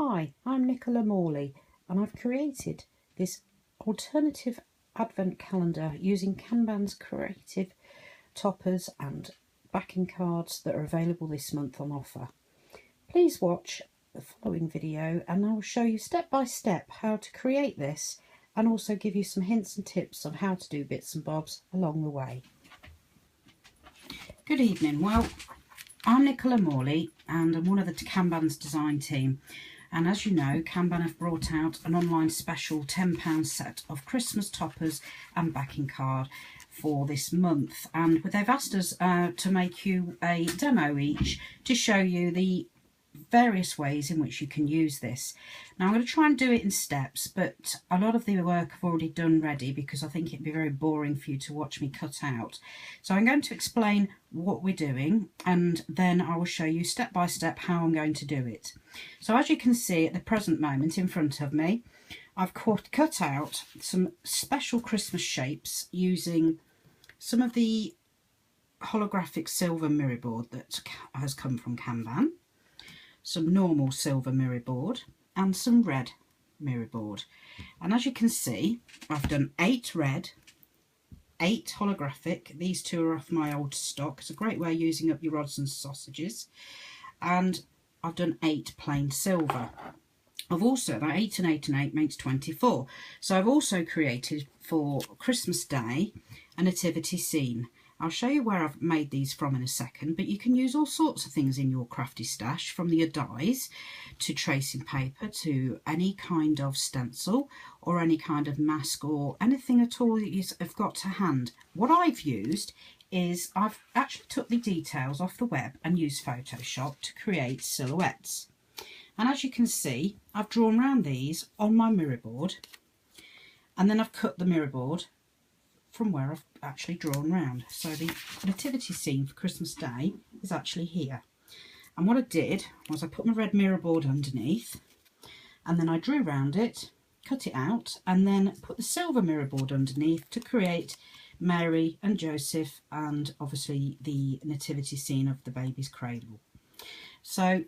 Hi, I'm Nicola Morley and I've created this alternative advent calendar using Kanban's creative toppers and backing cards that are available this month on offer. Please watch the following video and I will show you step by step how to create this and also give you some hints and tips on how to do bits and bobs along the way. Good evening. Well, I'm Nicola Morley and I'm one of the Kanban's design team. And as you know, Kanban have brought out an online special £10 set of Christmas toppers and backing card for this month. And they've asked us to make you a demo each to show you the various ways in which you can use this. Now I'm going to try and do it in steps, but a lot of the work I've already done ready because I think it'd be very boring for you to watch me cut out. So I'm going to explain what we're doing and then I will show you step by step how I'm going to do it. So as you can see at the present moment in front of me, I've cut out some special Christmas shapes using some of the holographic silver mirror board that has come from Kanban, some normal silver mirror board and some red mirror board. And as you can see, I've done 8 red, 8 holographic. These two are off my old stock. It's a great way of using up your rods and sausages. And I've done 8 plain silver. I've also, that 8 and 8 and 8 makes 24. So I've also created for Christmas Day a nativity scene. I'll show you where I've made these from in a second, but you can use all sorts of things in your crafty stash, from the dies to tracing paper to any kind of stencil or any kind of mask or anything at all that you've got to hand. What I've used is I've actually took the details off the web and used Photoshop to create silhouettes. And as you can see, I've drawn around these on my mirror board and then I've cut the mirror board from where I've actually drawn round. So the nativity scene for Christmas Day is actually here. And what I did was I put my red mirror board underneath and then I drew round it, cut it out and then put the silver mirror board underneath to create Mary and Joseph and obviously the nativity scene of the baby's cradle. So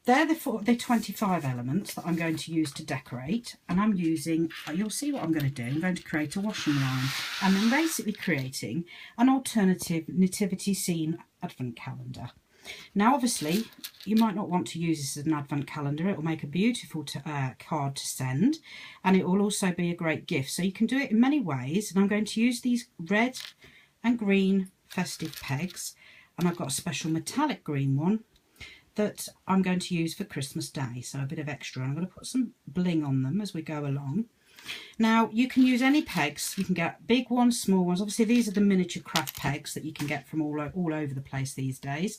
they're the 25 elements that I'm going to use to decorate, and I'm using, you'll see what I'm going to do, I'm going to create a washing line and I'm basically creating an alternative nativity scene advent calendar. Now obviously you might not want to use this as an advent calendar, it will make a beautiful card to send and it will also be a great gift. So you can do it in many ways and I'm going to use these red and green festive pegs and I've got a special metallic green one that I'm going to use for Christmas Day, so a bit of extra. I'm going to put some bling on them as we go along. Now you can use any pegs, you can get big ones, small ones. Obviously these are the miniature craft pegs that you can get from all over the place these days,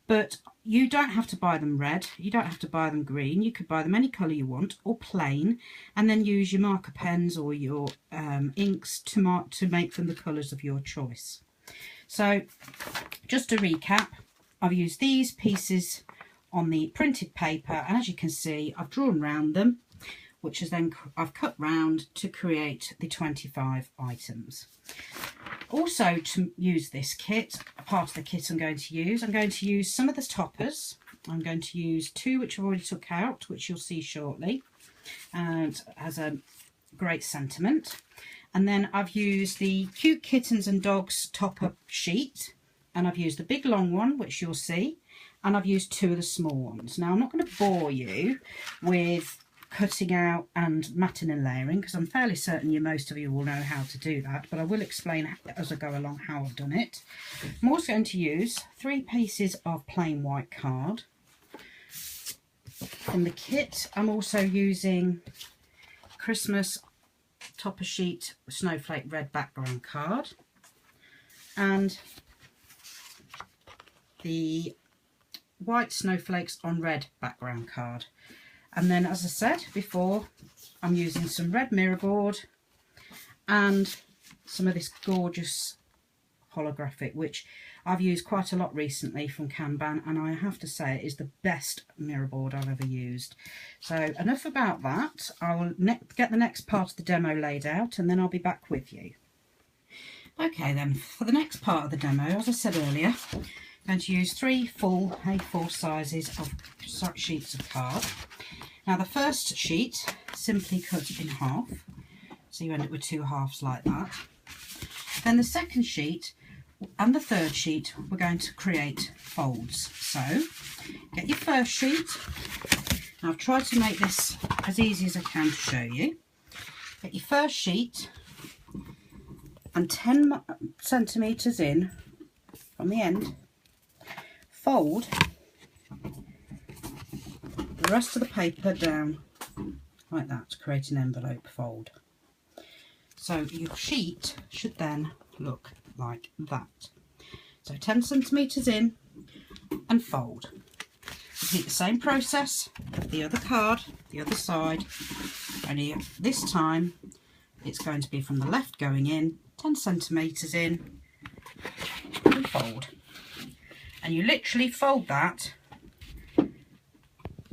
but you don't have to buy them red, you don't have to buy them green, you could buy them any colour you want or plain and then use your marker pens or your inks to make them the colours of your choice. So just to recap, I've used these pieces on the printed paper and as you can see I've drawn round them, which is then I've cut round to create the 25 items. Also to use this kit, a part of the kit I'm going to use some of the toppers. I'm going to use 2 which I've already took out, which you'll see shortly, and as a great sentiment. And then I've used the cute kittens and dogs topper sheet and I've used the big long one, which you'll see, and I've used 2 of the small ones. Now I'm not going to bore you with cutting out and matting and layering because I'm fairly certain most of you will know how to do that, but I will explain as I go along how I've done it. I'm also going to use 3 pieces of plain white card from the kit. I'm also using Christmas topper sheet snowflake red background card and the white snowflakes on red background card. And then as I said before, I'm using some red mirror board and some of this gorgeous holographic, which I've used quite a lot recently from Kanban, and I have to say it is the best mirror board I've ever used. So enough about that. I will get the next part of the demo laid out and then I'll be back with you. Okay then, for the next part of the demo, as I said earlier, I'm going to use 3 full A4 sizes of sheets of card. Now the first sheet, simply cut in half, so you end up with two halves like that. Then the second sheet and the third sheet, we're going to create folds. So get your first sheet. Now I've tried to make this as easy as I can to show you. Get your first sheet and 10 centimetres in from the end, fold the rest of the paper down like that to create an envelope fold. So your sheet should then look like that. So 10 centimetres in and fold. Repeat the same process with the other card, the other side, only this time it's going to be from the left going in, 10 centimetres in and fold. And you literally fold that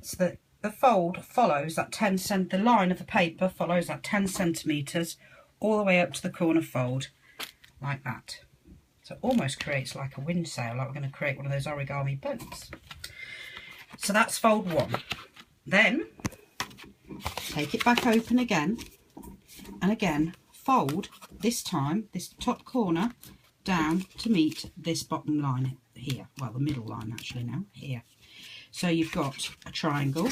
so that the fold follows that the line of the paper follows that 10 centimetres all the way up to the corner fold, like that. So it almost creates like a wind sail, like we're going to create one of those origami boats. So that's fold one. Then take it back open again, and again fold, this time this top corner down to meet this bottom line here, well the middle line actually now, here. So you've got a triangle,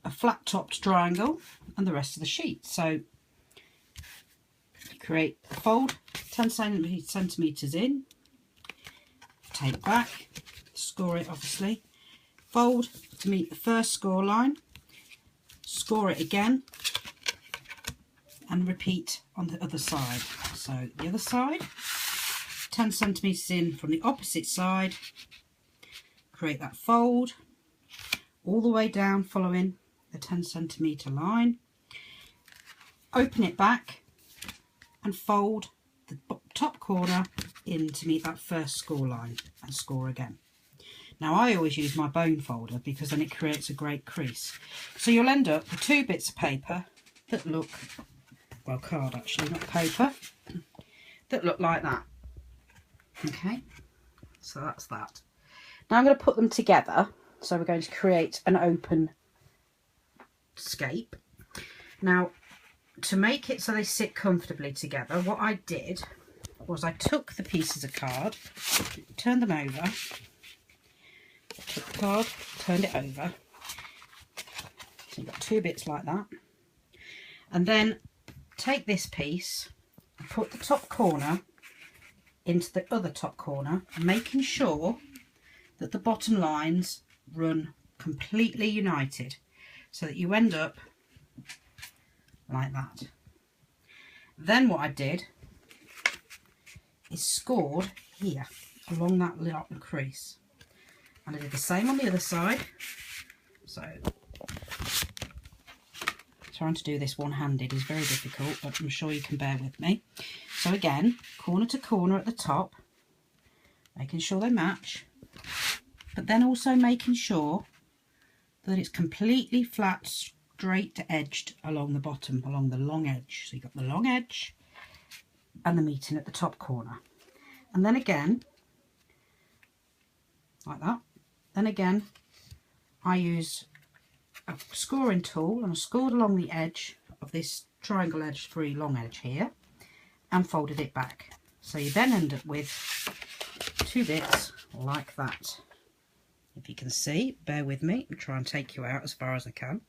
a flat topped triangle and the rest of the sheet. So create a fold 10 centimetres in, take back, score it obviously, fold to meet the first score line, score it again and repeat on the other side. So the other side, 10 centimetres in from the opposite side, create that fold all the way down following the 10 centimetre line, open it back and fold the top corner in to meet that first score line and score again. Now I always use my bone folder because then it creates a great crease. So you'll end up with two bits of paper that look, well card actually, not paper, that look like that. Okay, so that's that. Now I'm going to put them together. So we're going to create an open scape. Now to make it so they sit comfortably together, what I did was I took the pieces of card, turned them over, took the card, turned it over, so you've got two bits like that, and then take this piece and put the top corner into the other top corner, making sure that the bottom lines run completely united so that you end up like that. Then what I did is scored here along that little crease, and I did the same on the other side. So trying to do this one-handed is very difficult, but I'm sure you can bear with me. So again, corner to corner at the top, making sure they match, but then also making sure that it's completely flat, straight edged along the bottom, along the long edge. So you've got the long edge and the meeting at the top corner. And then again, like that. Then again, I use a scoring tool and I scored along the edge of this triangle edge free long edge here and folded it back. So you then end up with two bits like that. If you can see, bear with me and try and take you out as far as I can.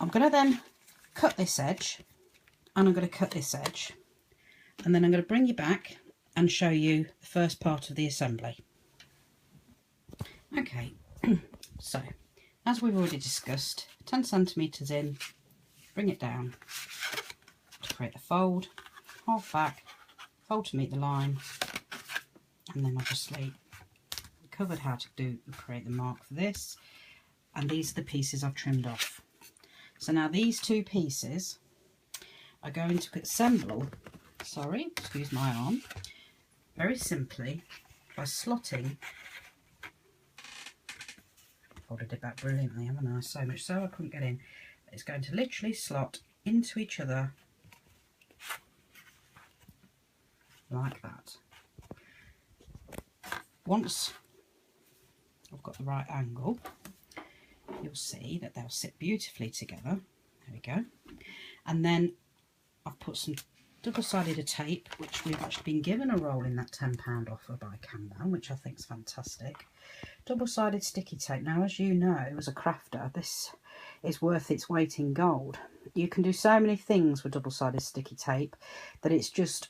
I'm going to then cut this edge and I'm going to cut this edge, and then I'm going to bring you back and show you the first part of the assembly. Okay, so as we've already discussed, 10 centimetres in, bring it down to create the fold, half back, fold to meet the line, and then obviously we covered how to create the mark for this, and these are the pieces I've trimmed off. So now these two pieces are going to assemble, sorry, excuse my arm, very simply by slotting. Folded it back brilliantly, haven't I? So much so I couldn't get in. It's going to literally slot into each other like that. Once I've got the right angle, you'll see that they'll sit beautifully together. There we go. And then I've put some double-sided tape, which we've actually been given a roll in that £10 offer by Kanban, which I think is fantastic. Double-sided sticky tape. Now, as you know, as a crafter, this is worth its weight in gold. You can do so many things with double-sided sticky tape that it's just,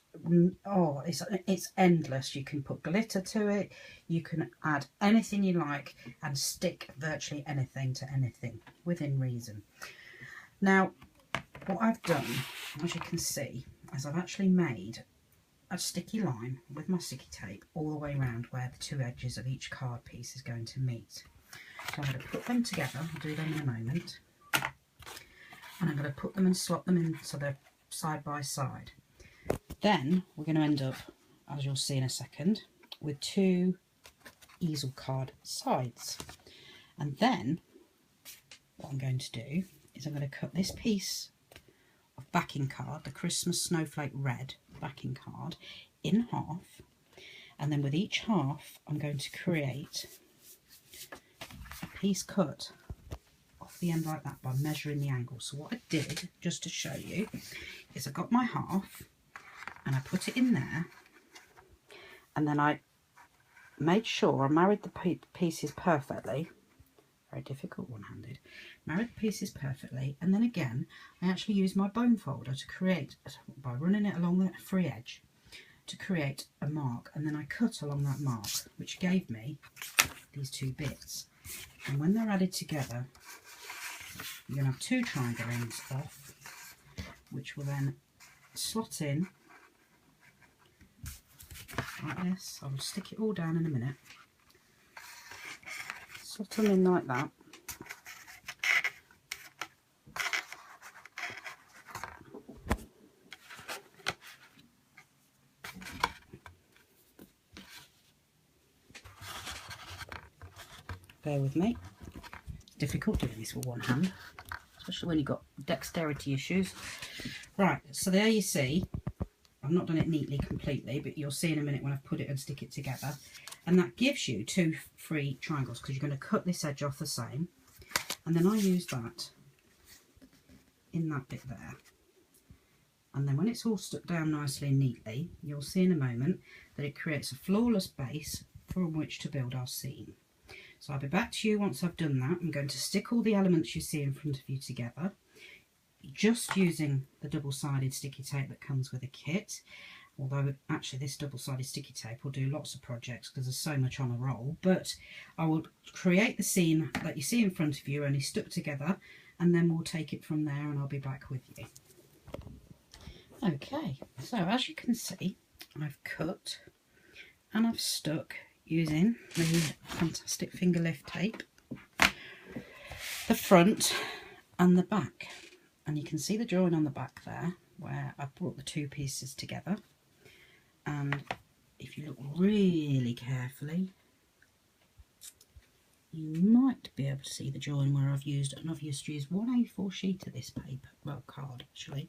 oh, it's endless. You can put glitter to it, you can add anything you like and stick virtually anything to anything within reason. Now, what I've done, as you can see, is I've actually made a sticky line with my sticky tape all the way around where the two edges of each card piece is going to meet. So I'm going to put them together, I'll do them in a moment, and I'm going to put them and slot them in so they're side by side. Then we're going to end up, as you'll see in a second, with two easel card sides. And then what I'm going to do is I'm going to cut this piece of backing card, the Christmas Snowflake Red backing card, in half, and then with each half I'm going to create a piece cut off the end like that by measuring the angle. So what I did, just to show you, is I got my half and I put it in there, and then I made sure I married the pieces perfectly. Very difficult one-handed. Married the pieces perfectly, and then again I actually used my bone folder to create, by running it along the free edge, to create a mark, and then I cut along that mark, which gave me these two bits. And when they're added together, you're going to have two triangle ends off, which will then slot in like this. I'll stick it all down in a minute. Slot them in like that. Bear with me. It's difficult doing this with one hand, especially when you've got dexterity issues. Right, so there you see, I've not done it neatly completely, but you'll see in a minute when I put it and stick it together. And that gives you two free triangles, because you're going to cut this edge off the same. And then I use that in that bit there. And then when it's all stuck down nicely and neatly, you'll see in a moment that it creates a flawless base from which to build our scene. So I'll be back to you once I've done that. I'm going to stick all the elements you see in front of you together, just using the double-sided sticky tape that comes with a kit. Although actually this double-sided sticky tape will do lots of projects because there's so much on a roll. But I will create the scene that you see in front of you, only stuck together, and then we'll take it from there and I'll be back with you. Okay, so as you can see, I've cut and I've stuck using the fantastic finger lift tape, the front and the back. And you can see the drawing on the back there where I've brought the two pieces together. And if you look really carefully, you might be able to see the drawing where I've used one A4 sheet of this paper, well, card actually.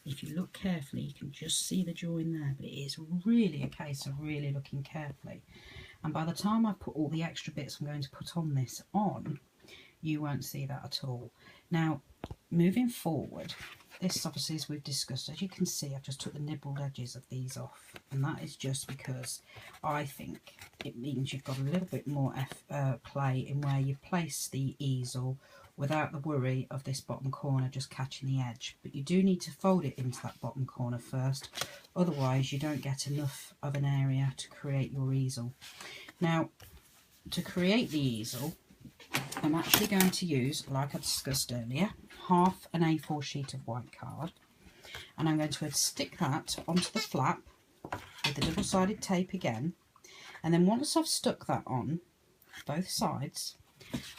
If you look carefully, you can just see the drawing there, but it is really a case of really looking carefully. And by the time I put all the extra bits I'm going to put on this on, you won't see that at all. Now, moving forward, this obviously, as we've discussed, as you can see, I've just took the nibbled edges of these off, and that is just because I think it means you've got a little bit more play in where you place the easel without the worry of this bottom corner just catching the edge. But you do need to fold it into that bottom corner first, otherwise you don't get enough of an area to create your easel. Now, to create the easel, I'm actually going to use, like I discussed earlier, half an A4 sheet of white card, and I'm going to stick that onto the flap with the double-sided tape again, and then once I've stuck that on both sides,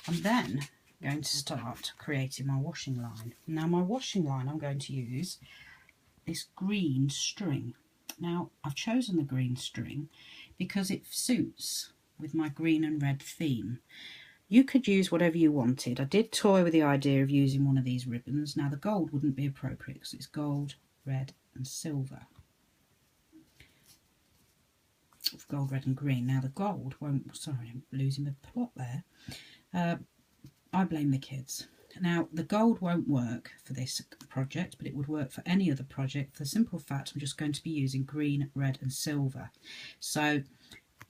I'm then going to start creating my washing line. Now my washing line, I'm going to use this green string. Now I've chosen the green string because it suits with my green and red theme. You could use whatever you wanted. I did toy with the idea of using one of these ribbons. Now the gold wouldn't be appropriate because it's gold, red and silver. Gold, red and green. Now the gold won't, sorry, I'm losing the plot there. I blame the kids. Now, the gold won't work for this project, but it would work for any other project for the simple fact I'm just going to be using green, red and silver. So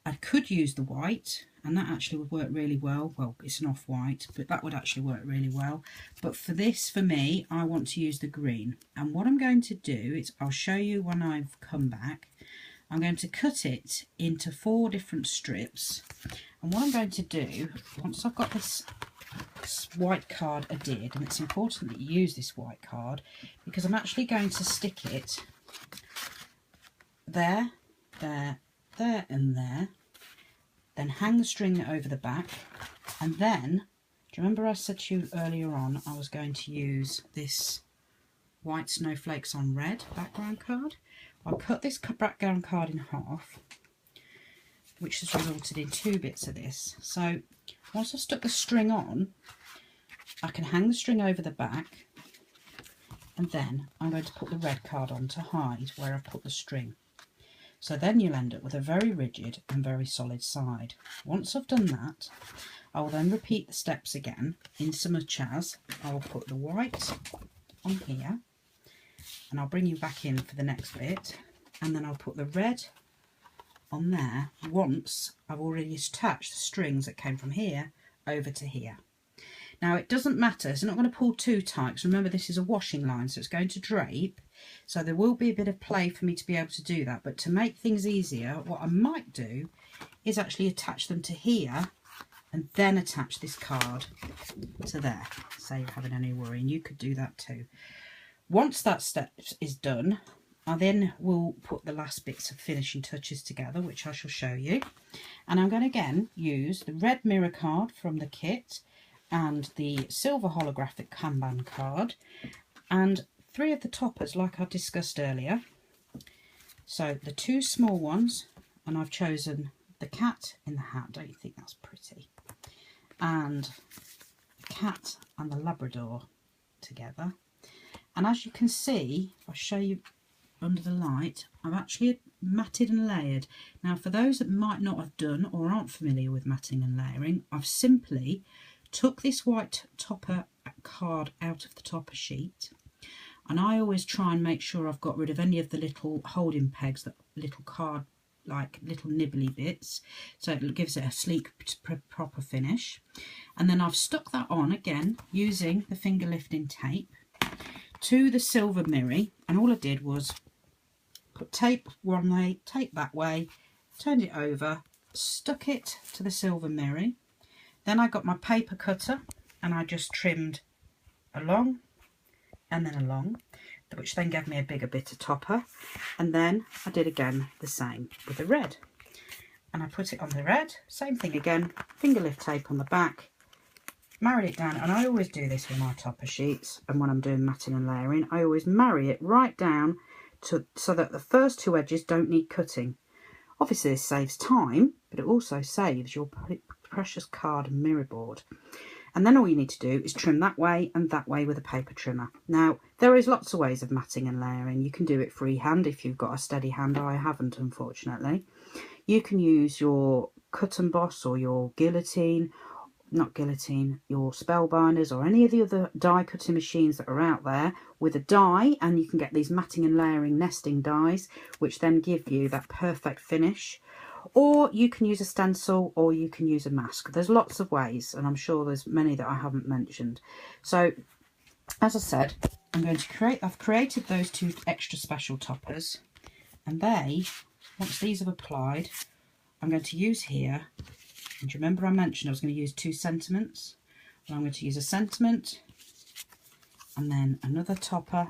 I could use the white, and that actually would work really well. Well, it's an off-white, but that would actually work really well. But for this, for me, I want to use the green. And what I'm going to do is, I'll show you when I've come back, I'm going to cut it into 4 different strips. And what I'm going to do, once I've got this white card adhered, and it's important that you use this white card, because I'm actually going to stick it there, there, there and there, then hang the string over the back, and then, do you remember I said to you earlier on I was going to use this white snowflakes on red background card? I'll cut this background card in half, which has resulted in 2 bits of this. So once I've stuck the string on, I can hang the string over the back, and then I'm going to put the red card on to hide where I've put the string. So then you'll end up with a very rigid and very solid side. Once I've done that, I will then repeat the steps again in so much as I will put the white on here, and I'll bring you back in for the next bit, and then I'll put the red on there once I've already attached the strings that came from here over to here. Now it doesn't matter, it's not going to pull too tight, because remember this is a washing line, so it's going to drape, so there will be a bit of play for me to be able to do that. But to make things easier, what I might do is actually attach them to here and then attach this card to there, save having any worry, and you could do that too. Once that step is done, I then will put the last bits of finishing touches together, which I shall show you. And I'm going to again use the red mirror card from the kit and the silver holographic Kanban card and 3 of the toppers like I discussed earlier. So the 2 small ones, and I've chosen the cat in the hat, don't you think that's pretty? And the cat and the Labrador together. And as you can see, if I show you under the light, I've actually matted and layered. Now for those that might not have done or aren't familiar with matting and layering, I've simply took this white topper card out of the topper sheet, and I always try and make sure I've got rid of any of the little holding pegs, that little card like little nibbly bits, so it gives it a sleek proper finish. And then I've stuck that on again using the finger lifting tape to the silver mirror, and all I did was put tape one way, tape that way, turned it over, stuck it to the silver mirror. Then I got my paper cutter and I just trimmed along and then along, which then gave me a bigger bit of topper. And then I did again the same with the red. And I put it on the red, same thing again, finger lift tape on the back, married it down. And I always do this with my topper sheets, and when I'm doing matting and layering, I always marry it right down so that the first 2 edges don't need cutting. Obviously this saves time, but it also saves your precious card and mirror board. And then all you need to do is trim that way and that way with a paper trimmer. Now there is lots of ways of matting and layering. You can do it freehand if you've got a steady hand. I haven't, unfortunately. You can use your cut and boss or your guillotine, not guillotine, your spellbinders or any of the other die cutting machines that are out there with a die, and you can get these matting and layering nesting dies which then give you that perfect finish. Or you can use a stencil, or you can use a mask. There's lots of ways, and I'm sure there's many that I haven't mentioned. So as I said, I've created those 2 extra special toppers, and once these have applied, I'm going to use here, and remember I mentioned I was going to use 2 sentiments. Well, I'm going to use a sentiment and then another topper.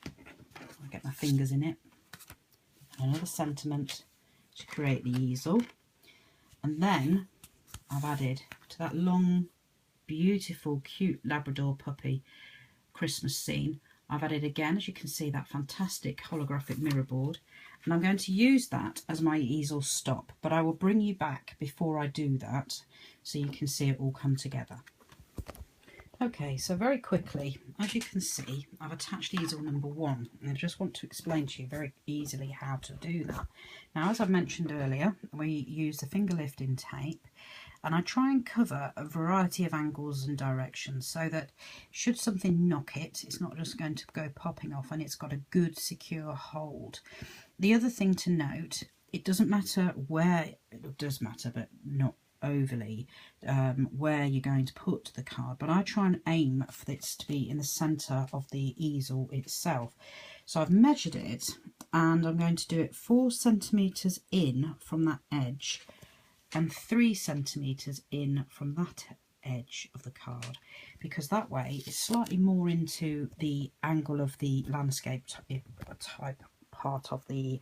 I'll get my fingers in it. Another sentiment to create the easel, and then I've added to that long beautiful cute Labrador puppy Christmas scene, I've added again, as you can see, that fantastic holographic mirror board, and I'm going to use that as my easel stop, but I will bring you back before I do that so you can see it all come together. Okay, so very quickly, as you can see, I've attached easel number 1, and I just want to explain to you very easily how to do that. Now, as I mentioned earlier, we use the finger lifting tape, and I try and cover a variety of angles and directions so that should something knock it, it's not just going to go popping off, and it's got a good secure hold. The other thing to note, it doesn't matter where, it does matter but not overly, where you're going to put the card, but I try and aim for it to be in the centre of the easel itself. So I've measured it, and I'm going to do it 4 centimetres in from that edge and 3 centimetres in from that edge of the card, because that way it's slightly more into the angle of the landscape type part of the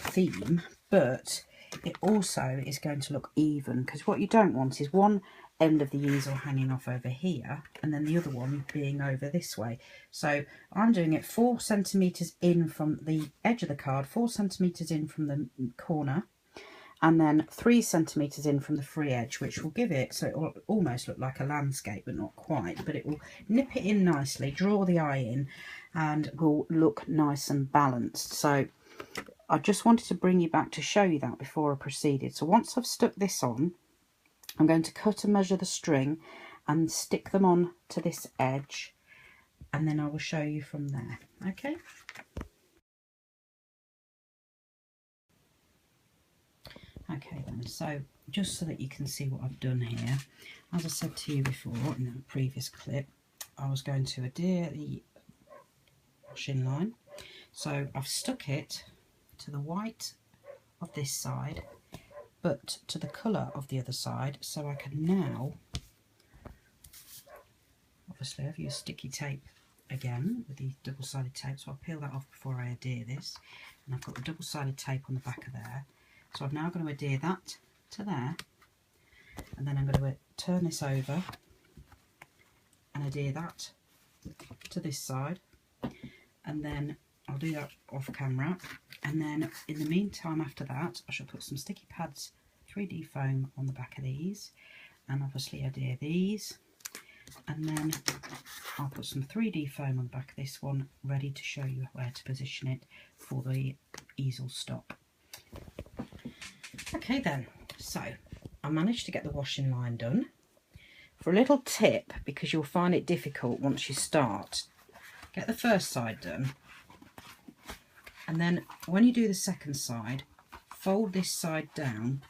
theme, but it also is going to look even, because what you don't want is one end of the easel hanging off over here and then the other one being over this way. So I'm doing it 4 centimetres in from the edge of the card, 4 centimetres in from the corner, and then 3 centimetres in from the free edge, which will give it, so it will almost look like a landscape, but not quite, but it will nip it in nicely, draw the eye in, and will look nice and balanced. So I just wanted to bring you back to show you that before I proceeded. So once I've stuck this on, I'm going to cut and measure the string and stick them on to this edge, and then I will show you from there. Okay. Okay then, so just so that you can see what I've done here, as I said to you before in the previous clip, I was going to adhere the washing line. So I've stuck it to the white of this side, but to the colour of the other side, so I can now, obviously I've used sticky tape again with the double-sided tape, so I'll peel that off before I adhere this, and I've got the double-sided tape on the back of there. So I'm now going to adhere that to there, and then I'm going to turn this over and adhere that to this side, and then I'll do that off camera, and then in the meantime after that I shall put some sticky pads 3D foam on the back of these, and obviously adhere these, and then I'll put some 3D foam on the back of this one ready to show you where to position it for the easel stop. Okay then, so I managed to get the washing line done. For a little tip, because you'll find it difficult once you start, get the first side done, and then when you do the second side, fold this side down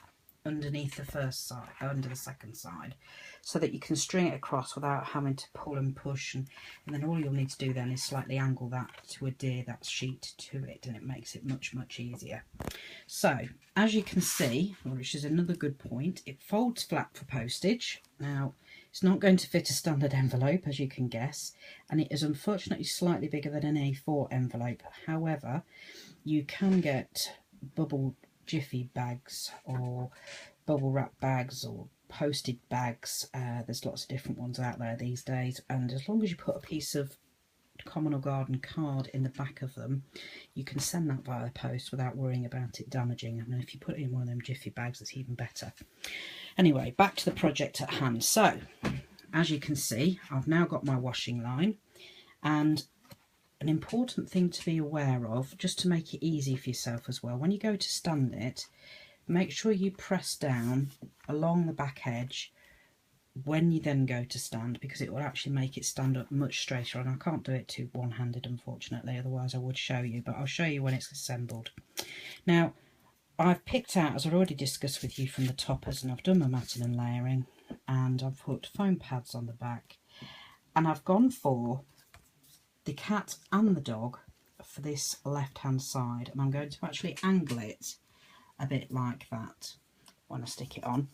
underneath the first side, under the second side, so that you can string it across without having to pull and push, and then all you'll need to do then is slightly angle that to adhere that sheet to it, and it makes it much easier. So as you can see, which is another good point, it folds flat for postage. Now it's not going to fit a standard envelope, as you can guess, and it is unfortunately slightly bigger than an A4 envelope. However, you can get bubble jiffy bags or bubble wrap bags or posted bags. There's lots of different ones out there these days, and as long as you put a piece of common or garden card in the back of them, you can send that via the post without worrying about it damaging. And if you put it in one of them jiffy bags, it's even better. Anyway, back to the project at hand. So as you can see, I've now got my washing line, and an important thing to be aware of, just to make it easy for yourself as well, when you go to stand it, make sure you press down along the back edge when you then go to stand, because it will actually make it stand up much straighter. And I can't do it too one-handed, unfortunately, otherwise I would show you, but I'll show you when it's assembled. Now I've picked out, as I already discussed with you, from the toppers, and I've done my matting and layering, and I've put foam pads on the back, and I've gone for the cat and the dog for this left hand side, and I'm going to actually angle it a bit like that when I stick it on.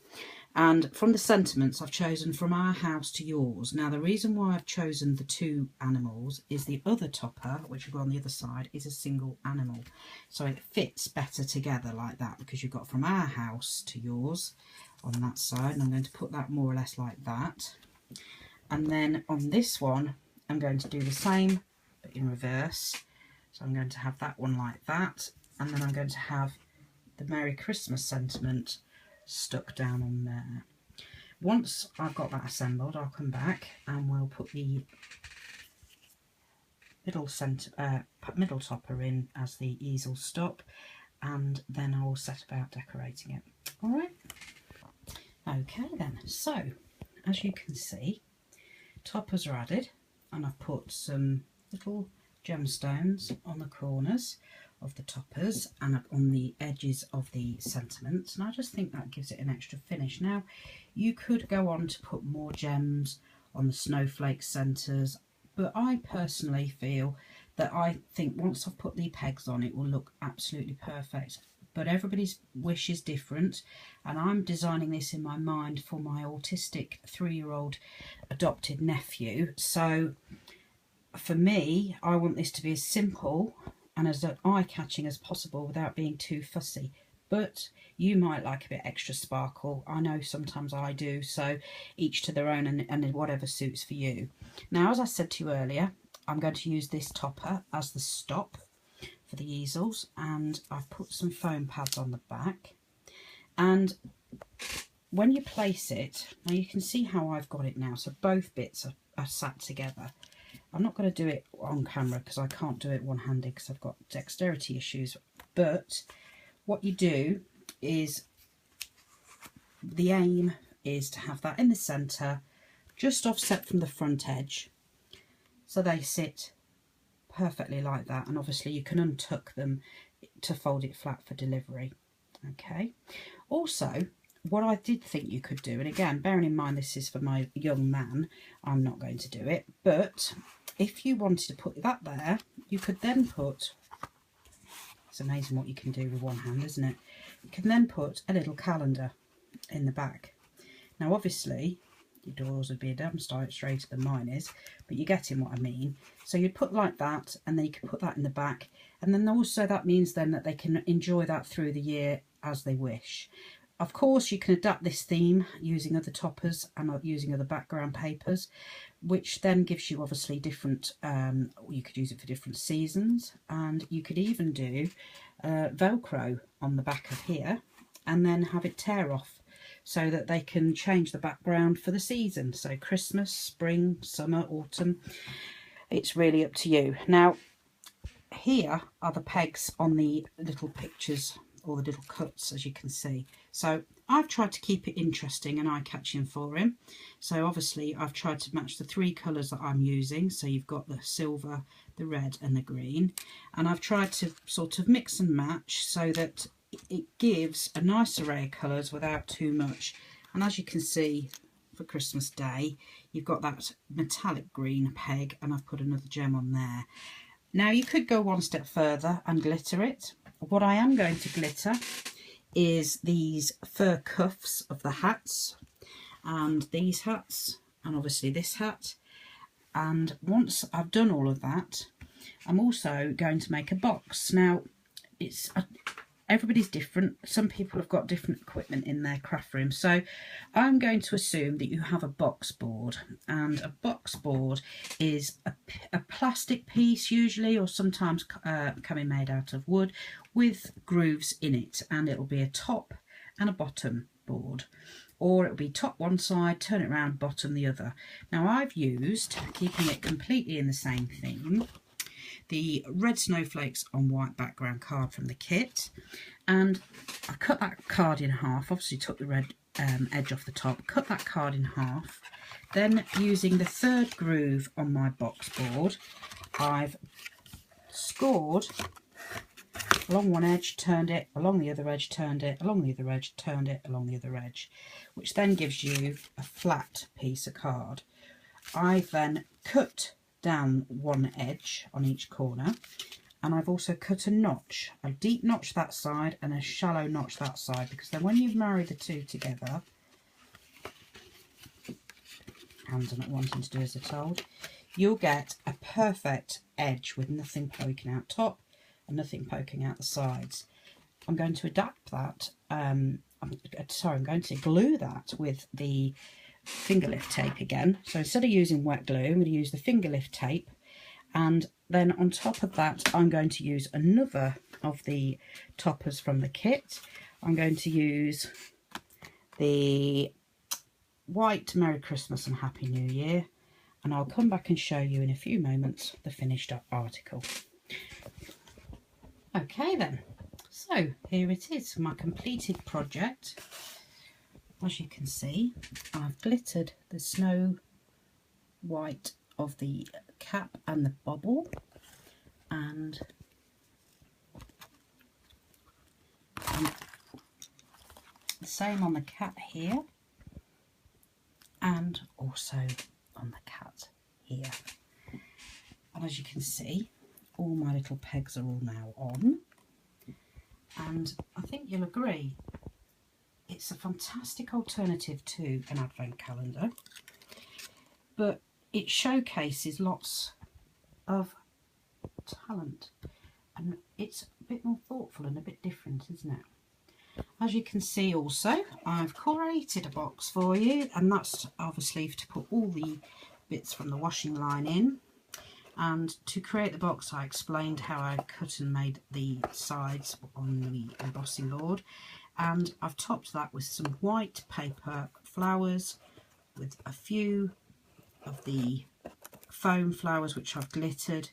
And from the sentiments I've chosen from our house to yours. Now the reason why I've chosen the two animals is the other topper, which will go on the other side, is a single animal, so it fits better together like that, because you've got from our house to yours on that side, and I'm going to put that more or less like that. And then on this one I'm going to do the same but in reverse, so I'm going to have that one like that, and then I'm going to have the Merry Christmas sentiment stuck down on there. Once I've got that assembled, I'll come back and we'll put the middle topper in as the easel stop, and then I will set about decorating it. All right. Okay then, so as you can see, toppers are added, and I've put some little gemstones on the corners of the toppers and on the edges of the sentiments, and I just think that gives it an extra finish. Now you could go on to put more gems on the snowflake centres, but I personally feel that I think once I've put the pegs on, it will look absolutely perfect. But everybody's wish is different, and I'm designing this in my mind for my autistic 3-year-old adopted nephew. So for me, I want this to be as simple and as eye-catching as possible without being too fussy. But you might like a bit extra sparkle. I know sometimes I do, so each to their own, and whatever suits for you. Now, as I said to you earlier, I'm going to use this topper as the stop for the easels, and I've put some foam pads on the back. And when you place it, now you can see how I've got it now, so both bits are sat together. I'm not going to do it on camera because I can't do it one-handed because I've got dexterity issues, but what you do is, the aim is to have that in the centre, just offset from the front edge, so they sit perfectly like that, and obviously you can untuck them to fold it flat for delivery. Okay, also what I did think you could do, and again bearing in mind this is for my young man, I'm not going to do it, but if you wanted to put that there, you could then put, it's amazing what you can do with one hand, isn't it? You can then put a little calendar in the back. Now obviously your doors would be a damn sight straighter than mine is, but you're getting what I mean. So you'd put like that, and then you can put that in the back, and then also that means then that they can enjoy that through the year as they wish. Of course you can adapt this theme using other toppers and using other background papers, which then gives you obviously different, you could use it for different seasons, and you could even do Velcro on the back of here and then have it tear off, so that they can change the background for the season. So Christmas, spring, summer, autumn, it's really up to you. Now here are the pegs on the little pictures, or the little cuts, as you can see. So I've tried to keep it interesting and eye-catching for him. So obviously I've tried to match the 3 colours that I'm using. So you've got the silver, the red and the green. And I've tried to sort of mix and match so that it gives a nice array of colours without too much. And as you can see, for Christmas Day, you've got that metallic green peg, and I've put another gem on there. Now you could go one step further and glitter it. What I am going to glitter is these fur cuffs of the hats, and these hats, and obviously this hat. And once I've done all of that, I'm also going to make a box. Now it's everybody's different. Some people have got different equipment in their craft room, so I'm going to assume that you have a box board, and a box board is a plastic piece usually, or sometimes can be made out of wood with grooves in it, and it'll be a top and a bottom board, or it'll be top one side, turn it around, bottom the other. Now I've used, keeping it completely in the same theme, the red snowflakes on white background card from the kit, and I cut that card in half. Obviously took the red edge off the top, cut that card in half, then using the 3rd groove on my box board, I've scored along one edge, turned it, along the other edge, turned it, along the other edge, turned it, along the other edge, which then gives you a flat piece of card. I've then cut down one edge on each corner, and I've also cut a notch, a deep notch that side and a shallow notch that side, because then when you've married the two together, hands are not wanting to do as they're told, you'll get a perfect edge with nothing poking out top and nothing poking out the sides. I'm going to adapt that, I'm going to glue that with the finger lift tape again. So instead of using wet glue, I'm going to use the finger lift tape, and then on top of that I'm going to use another of the toppers from the kit. I'm going to use the white Merry Christmas and Happy New Year, and I'll come back and show you in a few moments the finished up article. Okay then, So here it is, my completed project. As you can see, I've glittered the snow white of the cap and the bobble, and the same on the cat here, and also on the cat here. And as you can see, all my little pegs are all now on, and I think you'll agree it's a fantastic alternative to an advent calendar, but it showcases lots of talent, and it's a bit more thoughtful and a bit different, isn't it? As you can see also, I've created a box for you, and that's obviously to put all the bits from the washing line in. And to create the box, I explained how I cut and made the sides on the embossing board, and I've topped that with some white paper flowers with a few of the foam flowers which I've glittered,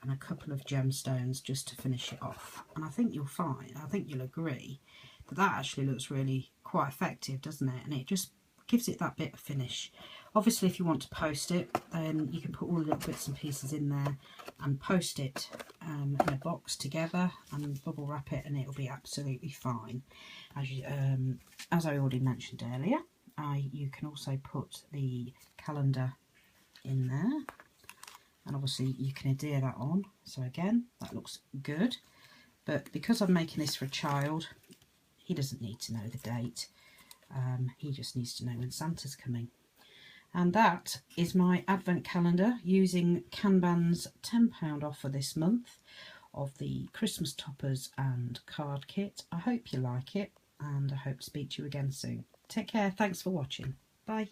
and a couple of gemstones just to finish it off. And I think you'll agree that that actually looks really quite effective, doesn't it? And it just gives it that bit of finish. Obviously, if you want to post it, then you can put all the little bits and pieces in there and post it in a box together and bubble wrap it, and it'll be absolutely fine. As I already mentioned earlier, you can also put the calendar in there, and obviously you can adhere that on. So again, that looks good. But because I'm making this for a child, he doesn't need to know the date. He just needs to know when Santa's coming. And that is my advent calendar using Kanban's £10 offer this month of the Christmas toppers and card kit. I hope you like it, and I hope to speak to you again soon. Take care. Thanks for watching. Bye.